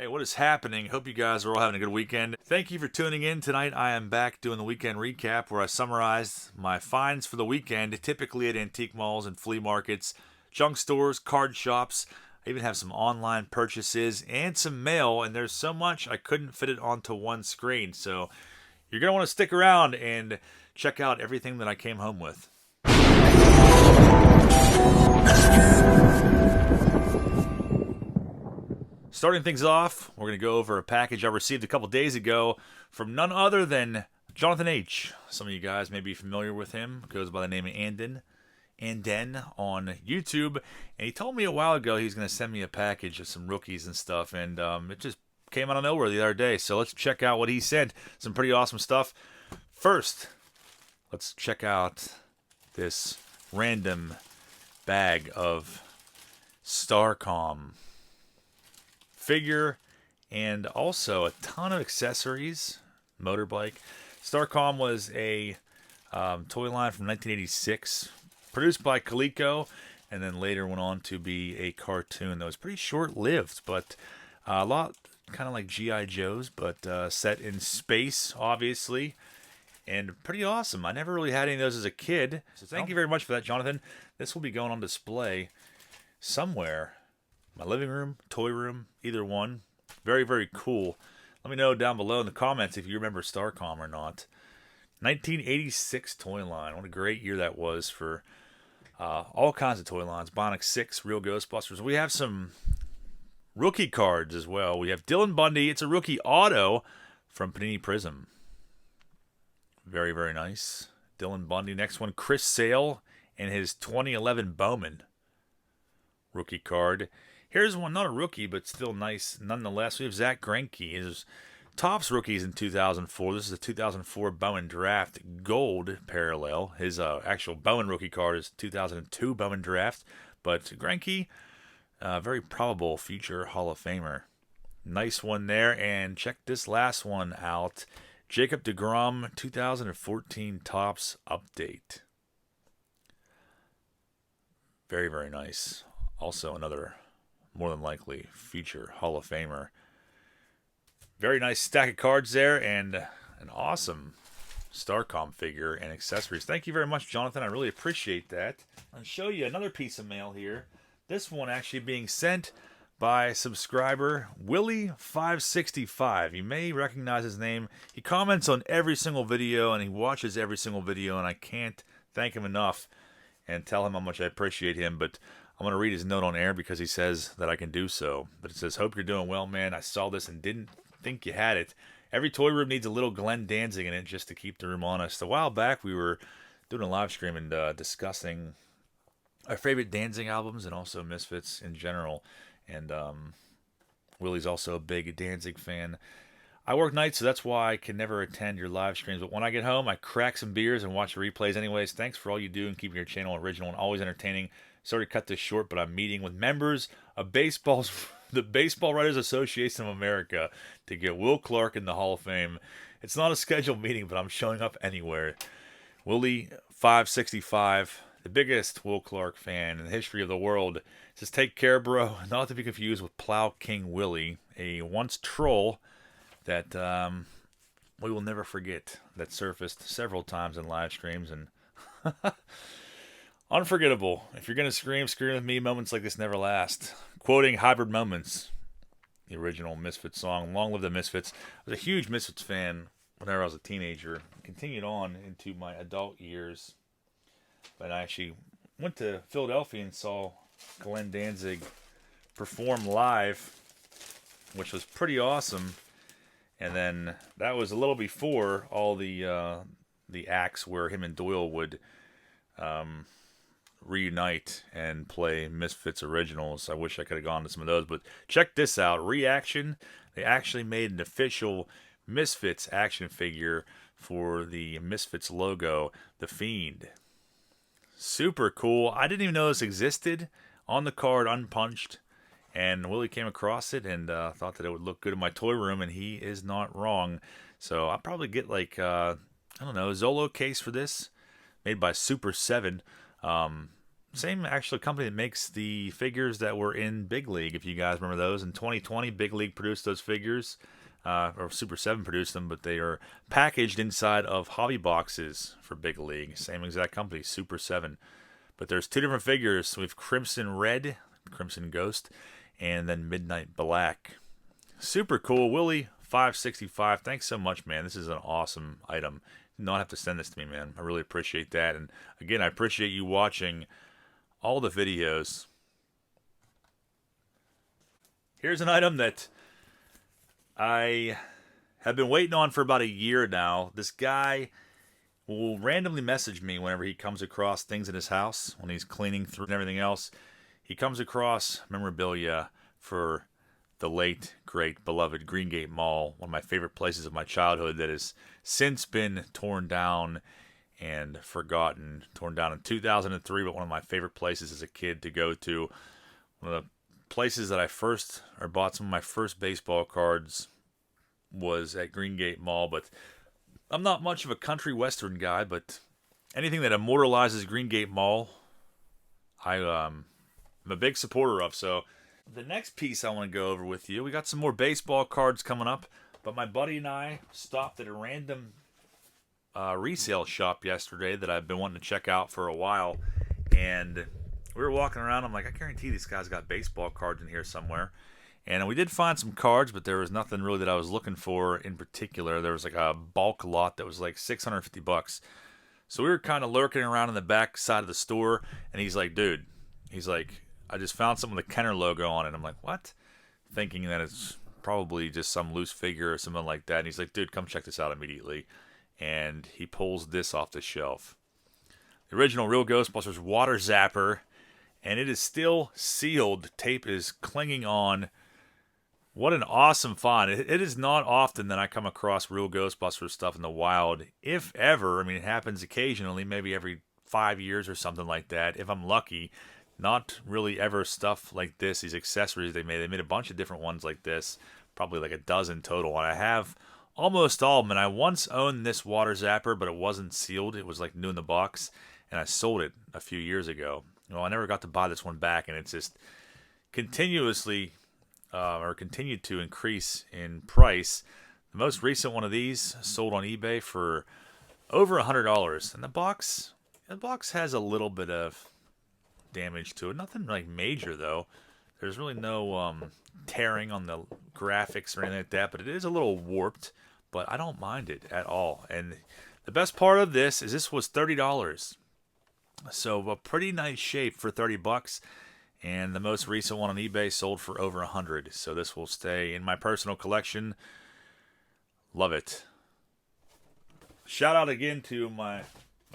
Hey, what is happening? Hope you guys are all having a good weekend. Thank you for tuning in. Tonight I am back doing the weekend recap where I summarized my finds for the weekend, typically at antique malls and flea markets, junk stores, card shops. I even have some online purchases and some mail, and there's so much I couldn't fit it onto one screen. So you're going to want to stick around and check out everything that I came home with. Starting things off, we're going to go over a package I received a couple days ago from none other than Jonathan H. Some of you guys may be familiar with him. Goes by the name of Anden on YouTube. And he told me a while ago he was going to send me a package of some rookies and stuff. And it just came out of nowhere the other day. So let's check out what he sent. Some pretty awesome stuff. First, let's check out this random bag of Starcom figure and also a ton of accessories. Motorbike Starcom was a toy line from 1986 produced by Coleco, and then later went on to be a cartoon that was pretty short-lived, but a lot kind of like G.I. Joe's, but set in space, obviously, and pretty awesome. I never really had any of those as a kid, so thank you very much for that, Jonathan. This will be going on display somewhere. My living room, toy room, either one. Very, very cool. Let me know down below in the comments if you remember Starcom or not. 1986 toy line. What a great year that was for all kinds of toy lines. Bionic 6, Real Ghostbusters. We have some rookie cards as well. We have Dylan Bundy. It's a rookie auto from Panini Prism. Very, very nice. Dylan Bundy. Next one, Chris Sale and his 2011 Bowman rookie card. Here's one, not a rookie, but still nice nonetheless. We have Zach Grenky. His Topps rookies in 2004. This is a 2004 Bowman Draft Gold parallel. His actual Bowman rookie card is 2002 Bowman Draft. But Grenky, very probable future Hall of Famer. Nice one there. And check this last one out. Jacob Degrom 2014 Topps Update. Very, very nice. Also another more than likely future Hall of Famer. Very nice stack of cards there and an awesome Starcom figure and accessories. Thank you very much, Jonathan. I really appreciate that. I'll show you another piece of mail here. This one actually being sent by subscriber Willie565. You may recognize his name. He comments on every single video and he watches every single video, and I can't thank him enough and tell him how much I appreciate him. But I'm going to read his note on air because he says that I can do so. But it says, "Hope you're doing well, man. I saw this and didn't think you had it. Every toy room needs a little Glenn Danzig in it just to keep the room honest." A while back, we were doing a live stream and discussing our favorite Danzig albums and also Misfits in general. And Willie's also a big Danzig fan. I work nights, so that's why I can never attend your live streams. But when I get home, I crack some beers and watch the replays anyways. Thanks for all you do and keeping your channel original and always entertaining. Sorry to cut this short, but I'm meeting with members of the Baseball Writers Association of America to get Will Clark in the Hall of Fame. It's not a scheduled meeting, but I'm showing up anywhere. Willie565, the biggest Will Clark fan in the history of the world, says, "Take care, bro. Not to be confused with Plow King Willie, a once troll that we will never forget, that surfaced several times in live streams and unforgettable. If you're going to scream with me. Moments like this never last." Quoting Hybrid Moments, the original Misfits song. Long live the Misfits. I was a huge Misfits fan whenever I was a teenager. Continued on into my adult years. But I actually went to Philadelphia and saw Glenn Danzig perform live, which was pretty awesome. And then that was a little before all the acts where him and Doyle would reunite and play Misfits originals. I wish I could have gone to some of those, but check this out. Reaction, they actually made an official Misfits action figure for the Misfits logo, The Fiend. Super cool. I didn't even know this existed on the card, unpunched, and Willie came across it and thought that it would look good in my toy room, and he is not wrong. So I'll probably get like I don't know, Zolo case for this, made by Super 7. same actually company that makes the figures that were in Big League, if you guys remember those. In 2020, Big League produced those figures, or Super 7 produced them, but they are packaged inside of hobby boxes for Big League. Same exact company, Super 7. But there's two different figures. We have Crimson Red, Crimson Ghost, and then Midnight Black. Super cool. Willie, 565. Thanks so much, man. This is an awesome item. You don't have to send this to me, man. I really appreciate that. And again, I appreciate you watching all the videos. Here's an item that I have been waiting on for about a year now. This guy will randomly message me whenever he comes across things in his house, when he's cleaning through and everything else. He comes across memorabilia for the late, great, beloved Greengate Mall, one of my favorite places of my childhood that has since been torn down and forgotten. Torn down in 2003, but one of my favorite places as a kid to go to. One of the places that I bought some of my first baseball cards was at Greengate Mall, but I'm not much of a country western guy, but anything that immortalizes Greengate Mall, I'm a big supporter of. So the next piece I want to go over with you, we got some more baseball cards coming up, but my buddy and I stopped at a random resale shop yesterday that I've been wanting to check out for a while, and we were walking around. I'm like, I guarantee this guy's got baseball cards in here somewhere. And we did find some cards, but there was nothing really that I was looking for in particular. There was like a bulk lot that was like $650. So we were kind of lurking around in the back side of the store, and he's like, dude, I just found something with a Kenner logo on it. I'm like, what? Thinking that it's probably just some loose figure or something like that. And he's like, dude, come check this out immediately. And he pulls this off the shelf. The original Real Ghostbusters Water Zapper, and it is still sealed. Tape is clinging on. What an awesome find. It is not often that I come across Real Ghostbusters stuff in the wild, if ever. I mean, it happens occasionally, maybe every 5 years or something like that, if I'm lucky. Not really ever stuff like this, these accessories they made. They made a bunch of different ones like this, probably like a dozen total. And I have almost all of them. And I once owned this Water Zapper, but it wasn't sealed. It was like new in the box, and I sold it a few years ago. Well, I never got to buy this one back, and it's just continuously continued to increase in price. The most recent one of these sold on eBay for over $100, and the box has a little bit of damage to it. Nothing like major though. There's really no tearing on the graphics or anything like that, but it is a little warped. But I don't mind it at all. And the best part of this is this was $30, so a pretty nice shape for $30. And the most recent one on eBay sold for over $100. So this will stay in my personal collection. Love it. Shout out again to my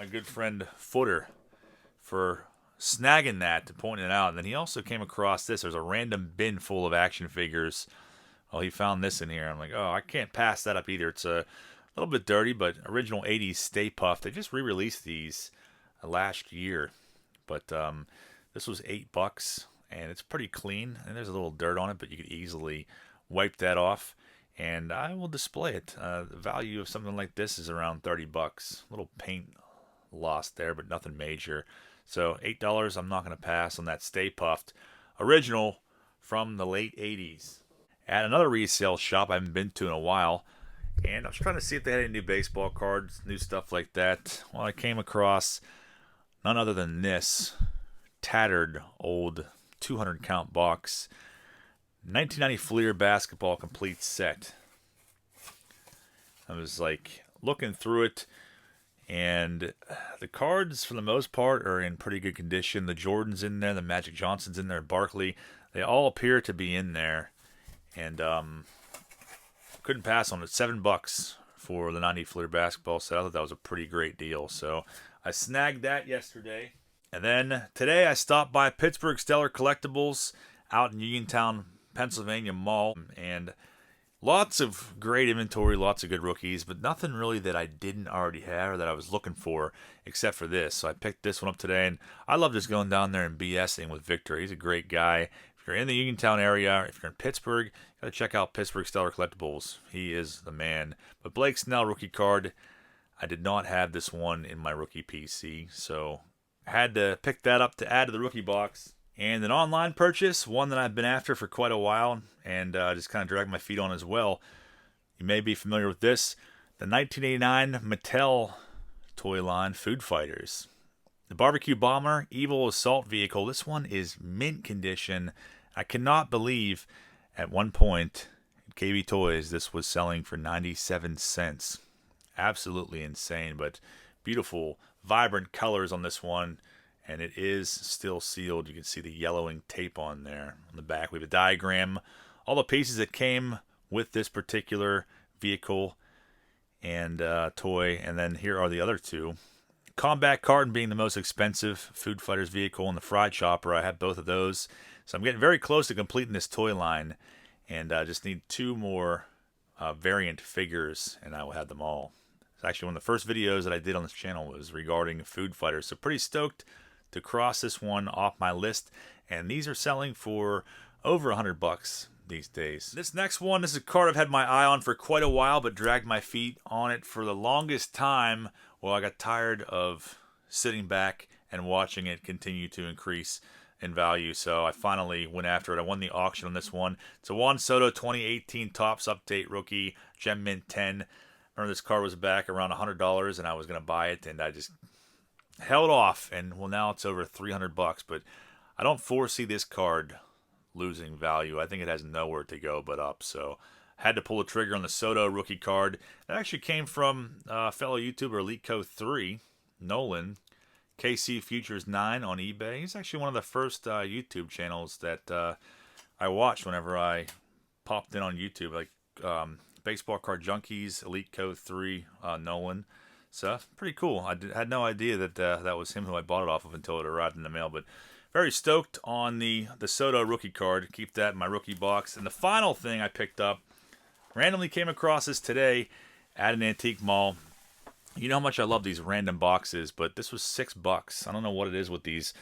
good friend Footer for snagging that, to pointing it out. And then he also came across this. There's a random bin full of action figures. Well, he found this in here. I'm like, oh, I can't pass that up either. It's a little bit dirty, but original 80s Stay Puft. They just re-released these last year. But this was $8, and it's pretty clean. And there's a little dirt on it, but you could easily wipe that off. And I will display it. The value of something like this is around $30. A little paint lost there, but nothing major. So $8, I'm not going to pass on that Stay Puft original from the late 80s. At another resale shop I haven't been to in a while, and I was trying to see if they had any new baseball cards, new stuff like that. Well, I came across none other than this tattered old 200 count box, 1990 Fleer basketball complete set. I was like looking through it, and the cards for the most part are in pretty good condition. The Jordan's in there, the Magic Johnson's in there, Barkley, they all appear to be in there. And couldn't pass on it. $7 for the 90 Fleer basketball set. I thought that was a pretty great deal. So I snagged that yesterday. And then today I stopped by Pittsburgh Stellar Collectibles out in Uniontown, Pennsylvania Mall. And lots of great inventory, lots of good rookies, but nothing really that I didn't already have or that I was looking for except for this. So I picked this one up today. And I love just going down there and BSing with Victor. He's a great guy. If you're in the Uniontown area, if you're in Pittsburgh, you got to check out Pittsburgh Stellar Collectibles. He is the man. But Blake Snell rookie card, I did not have this one in my rookie PC, so Had to pick that up to add to the rookie box. And an online purchase, one that I've been after for quite a while and just kind of dragged my feet on as well. You may be familiar with this. The 1989 Mattel toy line Food Fighters. The Barbecue Bomber Evil Assault Vehicle. This one is mint condition. I cannot believe at one point at KB Toys this was selling for 97 cents. Absolutely insane, but beautiful, vibrant colors on this one. And it is still sealed. You can see the yellowing tape on there. On the back, we have a diagram. All the pieces that came with this particular vehicle and toy. And then here are the other two. Combat Carton being the most expensive Food Fighters vehicle, and the Fried Chopper. I have both of those. So I'm getting very close to completing this toy line. And I just need two more variant figures, and I will have them all. It's actually one of the first videos that I did on this channel was regarding Food Fighters. So pretty stoked to cross this one off my list, and these are selling for over $100 these days. This next one, this is a card I've had my eye on for quite a while, but dragged my feet on it for the longest time. Well, I got tired of sitting back and watching it continue to increase in value, so I finally went after it. I won the auction on this one. It's a Juan Soto 2018 Topps Update Rookie Gem Mint 10. Remember, this card was back around $100, and I was going to buy it, and I just held off, and well, now it's over $300, but I don't foresee this card losing value. I think it has nowhere to go but up, so I had to pull the trigger on the Soto rookie card. That actually came from fellow YouTuber EliteCo3, Nolan, KC Futures 9 on eBay. He's actually one of the first YouTube channels that I watched whenever I popped in on YouTube, like Baseball Card Junkies, EliteCo3, Nolan. So pretty cool. I had no idea that that was him who I bought it off of until it arrived in the mail. But very stoked on the Soto rookie card. Keep that in my rookie box. And the final thing I picked up, randomly came across this today at an antique mall. You know how much I love these random boxes, but this was $6. I don't know what it is with these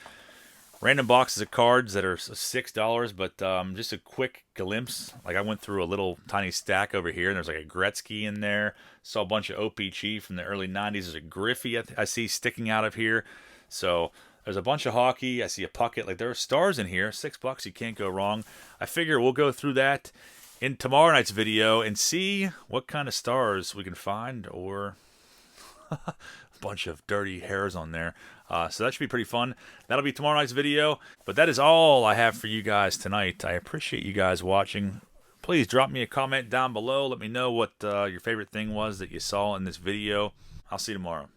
random boxes of cards that are $6, but just a quick glimpse. Like I went through a little tiny stack over here, and there's like a Gretzky in there. Saw a bunch of OPG from the early 90s. There's a Griffey I see sticking out of here. So there's a bunch of hockey. I see a Puckett. Like there are stars in here. $6, you can't go wrong. I figure we'll go through that in tomorrow night's video and see what kind of stars we can find, or a bunch of dirty hairs on there. So that should be pretty fun. That'll be tomorrow night's video. But that is all I have for you guys tonight. I appreciate you guys watching. Please drop me a comment down below. Let me know what your favorite thing was that you saw in this video. I'll see you tomorrow.